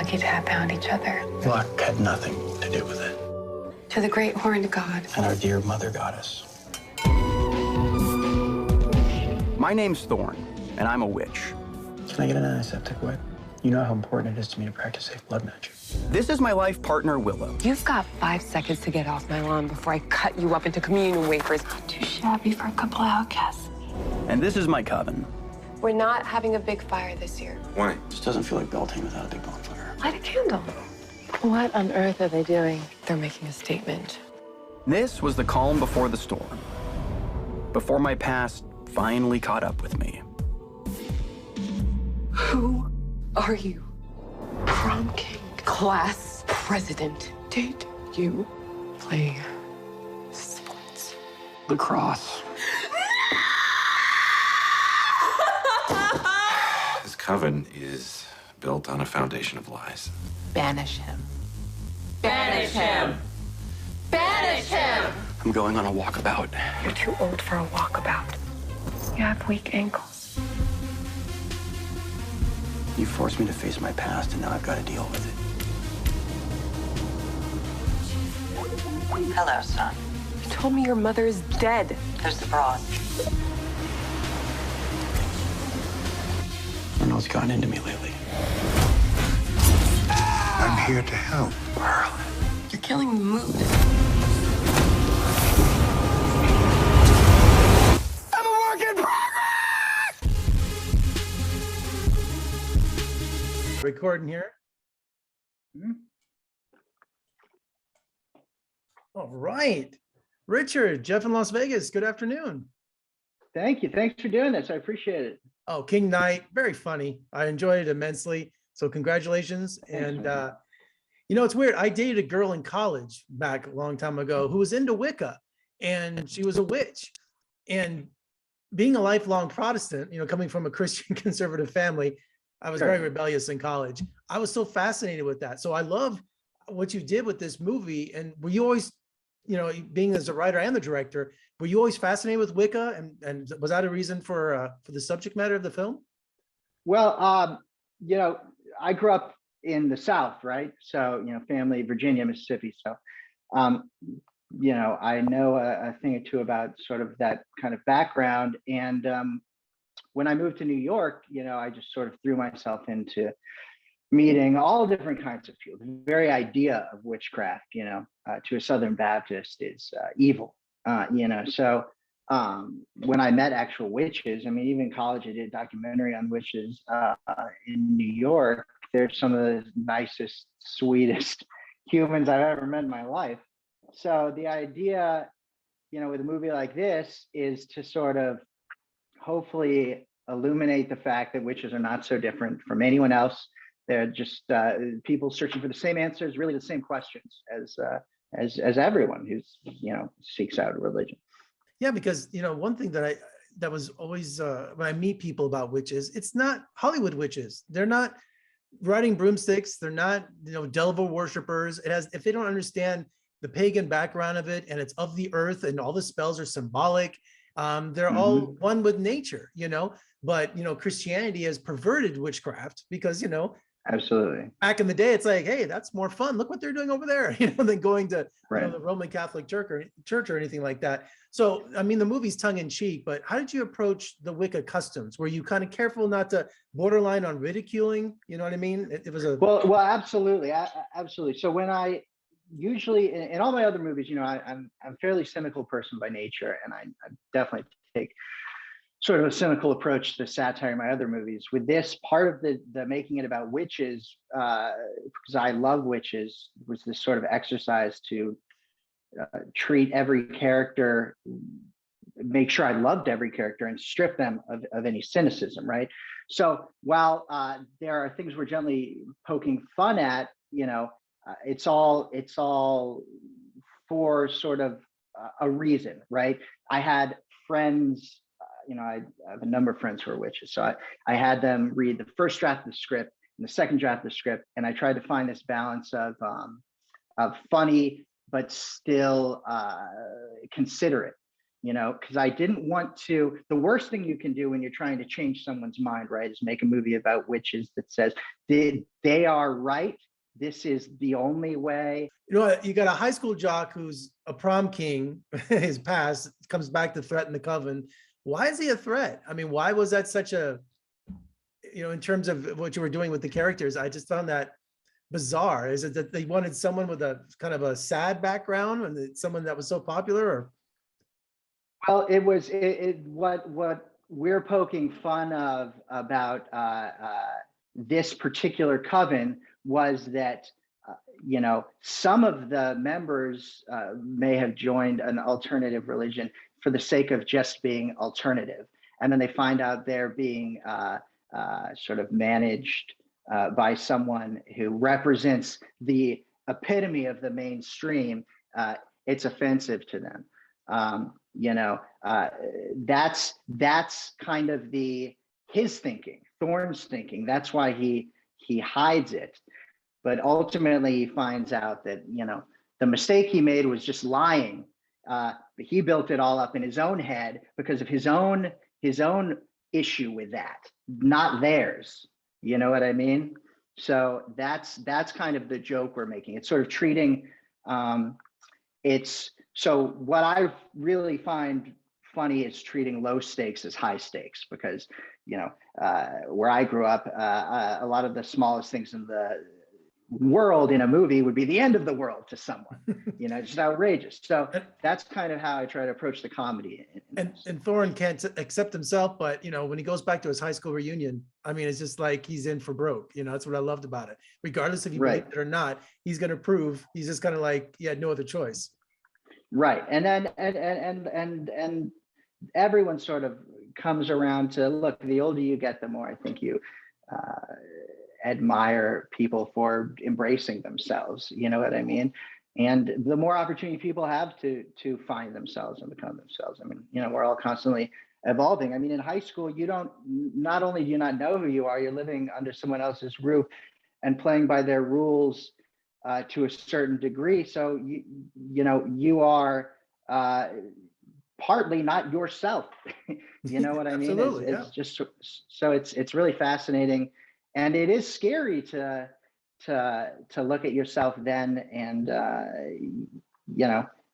lucky to have found each other. Luck had nothing to do with it. To the great horned god. And our dear mother goddess. My name's Thorn, and I'm a witch. Can I get an antiseptic wipe? You know how important it is to me to practice safe blood magic. This is my life partner, Willow. You've got 5 seconds to get off my lawn before I cut you up into communion wafers. Not too shabby for a couple outcasts. And this is my coven. We're not having a big fire this year. Why? This doesn't feel like Beltane without a big bonfire. Light a candle. What on earth are they doing? They're making a statement. This was the calm before the storm. Before my past finally caught up with me. Who are you? Prom king, class president. Did you play sports? Lacrosse. This coven is built on a foundation of lies. Banish him. Banish him! Banish him! I'm going on a walkabout. You're too old for a walkabout. You have weak ankles. You forced me to face my past, and now I've got to deal with it. Hello, son. You told me your mother is dead. There's the broth. I know what's gotten into me lately. I'm here to help. Pearl. You're killing the mood. I'm a work in progress! Recording here. All right. Richard, Jeff in Las Vegas, good afternoon. Thank you. Thanks for doing this. I appreciate it. Oh, King Knight, very funny. I enjoyed it immensely. So congratulations. Thanks, And, you know, it's weird. I dated a girl in college back a long time ago who was into Wicca, and she was a witch. And being a lifelong Protestant, you know, coming from a Christian conservative family, I was Sure. very rebellious in college. I was so fascinated with that. So I love what you did with this movie. And were you always, you know, being as a writer and the director, were you always fascinated with Wicca? And was that a reason for the subject matter of the film? Well, you know, I grew up in the South, right? So, you know, family, Virginia, Mississippi. So, you know, I know a thing or two about sort of that kind of background. And when I moved to New York, you know, I just sort of threw myself into meeting all different kinds of people. The very idea of witchcraft, you know, to a Southern Baptist is evil, you know. So when I met actual witches, I mean, even in college, I did a documentary on witches in New York. They're some of the nicest, sweetest humans I've ever met in my life. So the idea, you know, with a movie like this is to sort of hopefully illuminate the fact that witches are not so different from anyone else. They're just people searching for the same answers, really the same questions as everyone who's, you know, seeks out a religion. Yeah, because, you know, one thing that was always when I meet people about witches, it's not Hollywood witches. They're not riding broomsticks. They're not, you know, devil worshipers. It has, if they don't understand the pagan background of it, and it's of the earth, and all the spells are symbolic. They're all one with nature, you know. But, you know, Christianity has perverted witchcraft because, you know, absolutely, back in the day, it's like, hey, that's more fun. Look what they're doing over there, you know, than going to you know, the Roman Catholic church or anything like that. So, I mean, the movie's tongue in cheek, but how did you approach the Wicca customs? Were you kind of careful not to borderline on ridiculing? You know what I mean? It was a well, absolutely, absolutely. So when I usually in all my other movies, you know, I'm a fairly cynical person by nature, and I definitely take sort of a cynical approach to satire in my other movies. With this, part of the making it about witches, because I love witches, was this sort of exercise to treat every character, make sure I loved every character and strip them of any cynicism, right? So while there are things we're gently poking fun at, you know, it's all for sort of a reason, right? I had friends, you know, I have a number of friends who are witches. So I had them read the first draft of the script and the second draft of the script. And I tried to find this balance of funny, but still considerate. because I didn't want to. The worst thing you can do when you're trying to change someone's mind, right, is make a movie about witches that says they are right. This is the only way. You know what? You got a high school jock who's a prom king, his past comes back to threaten the coven. Why is he a threat? I mean, why was that such a, in terms of what you were doing with the characters, I just found that bizarre. Is it that they wanted someone with a kind of a sad background and someone that was so popular, or? Well, it was what we're poking fun of about this particular coven was that some of the members may have joined an alternative religion for the sake of just being alternative, and then they find out they're being sort of managed by someone who represents the epitome of the mainstream. It's offensive to them. That's kind of his thinking, Thorne's thinking. That's why he hides it. But ultimately he finds out that, the mistake he made was just lying. But he built it all up in his own head because of his own issue with that, not theirs. You know what I mean? So that's kind of the joke we're making. It's sort of treating, so what I really find funny is treating low stakes as high stakes, because, where I grew up, a lot of the smallest things in the world in a movie would be the end of the world to someone, just outrageous. So that's kind of how I try to approach the comedy. And Thorne can't accept himself, but when he goes back to his high school reunion, I mean, it's just like he's in for broke. That's what I loved about it. Regardless if you believe it or not, he's going to prove he's just kind of like he had no other choice. Right. And then and everyone sort of comes around to, look, the older you get, the more I think you admire people for embracing themselves. You know what I mean? And the more opportunity people have to find themselves and become themselves. I mean, we're all constantly evolving. I mean, in high school, not only do you not know who you are, you're living under someone else's roof and playing by their rules to a certain degree. So you are partly not yourself. You know what I mean? Absolutely, it's just so it's really fascinating, and it is scary to look at yourself then, and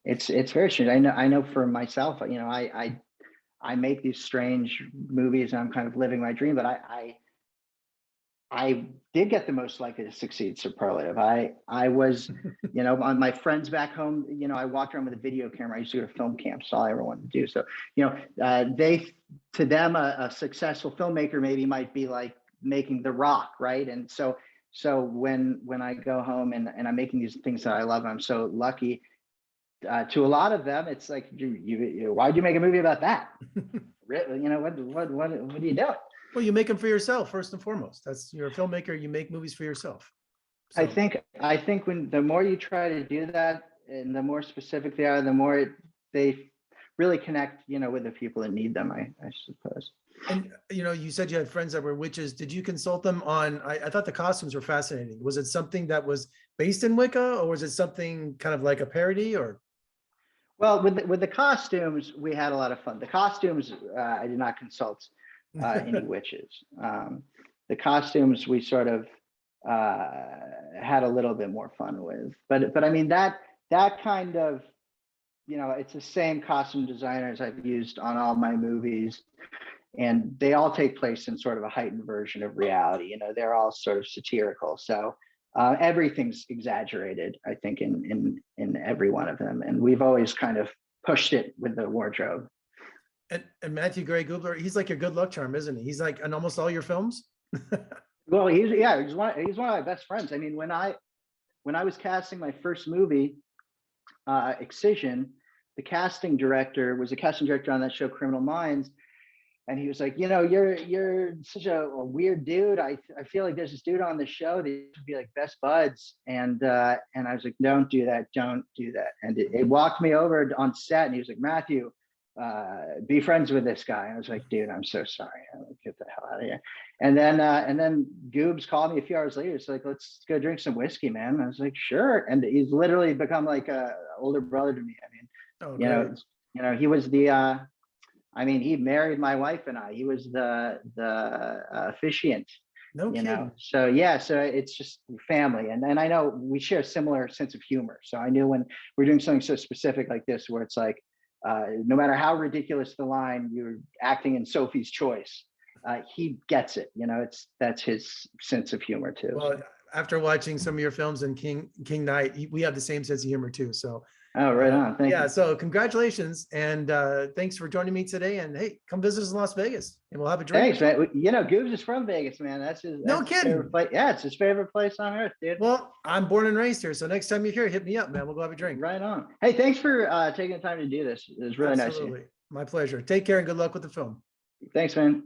it's very strange. I know for myself, I make these strange movies and I'm kind of living my dream, but I did get the most likely to succeed superlative. I was, on my friends back home, I walked around with a video camera. I used to go to film camps. All I ever wanted to do. So, to them, a successful filmmaker maybe might be like making The Rock, right? And so when I go home and I'm making these things that I love, I'm so lucky. To a lot of them, it's like, why'd you make a movie about that? Really? What are you doing? Well, you make them for yourself first and foremost. You're a filmmaker. You make movies for yourself. So. I think when the more you try to do that, and the more specific they are, the more they really connect, with the people that need them. I suppose. And you said you had friends that were witches. Did you consult them on? I thought the costumes were fascinating. Was it something that was based in Wicca, or was it something kind of like a parody, or? Well, with the costumes, we had a lot of fun. The costumes, I did not consult any witches. The costumes we sort of had a little bit more fun with, but I mean that kind of, it's the same costume designers I've used on all my movies, and they all take place in sort of a heightened version of reality. They're all sort of satirical, so everything's exaggerated, I think, in every one of them, and we've always kind of pushed it with the wardrobe. And Matthew Gray Gubler, he's like your good luck charm, isn't he? He's like in almost all your films. Well, he's one of my best friends. I mean, when I was casting my first movie, Excision, the casting director was a casting director on that show, Criminal Minds, and he was like, you're such a weird dude. I feel like there's this dude on the show that would be like best buds, and I was like, don't do that. And it walked me over on set, and he was like, Matthew, be friends with this guy. I was like, dude, I'm so sorry. I'm like, get the hell out of here. And then Goobs called me a few hours later. It's like, let's go drink some whiskey, man. I was like, sure. And he's literally become like a older brother to me. I mean, You know, he was the, I mean, he married my wife and I. He was the officiant. No You kidding. know, so yeah, so it's just family, and I know we share a similar sense of humor. So I knew when we're doing something so specific like this, where it's like, no matter how ridiculous the line, you're acting in Sophie's Choice. He gets it. You know, that's his sense of humor too. Well, after watching some of your films and King Knight, we have the same sense of humor too. So Oh, right on. Thank yeah, you. so congratulations and thanks for joining me today. And hey, come visit us in Las Vegas and we'll have a drink. Thanks, man. You know, Goobs is from Vegas, man. That's his. No His kidding. favorite place. Yeah, it's his favorite place on earth, dude. Well, I'm born and raised here, so next time you're here, hit me up, man. We'll go have a drink. Right on. Hey, thanks for taking the time to do this. It was really nice of you. Absolutely. My pleasure. Take care and good luck with the film. Thanks, man.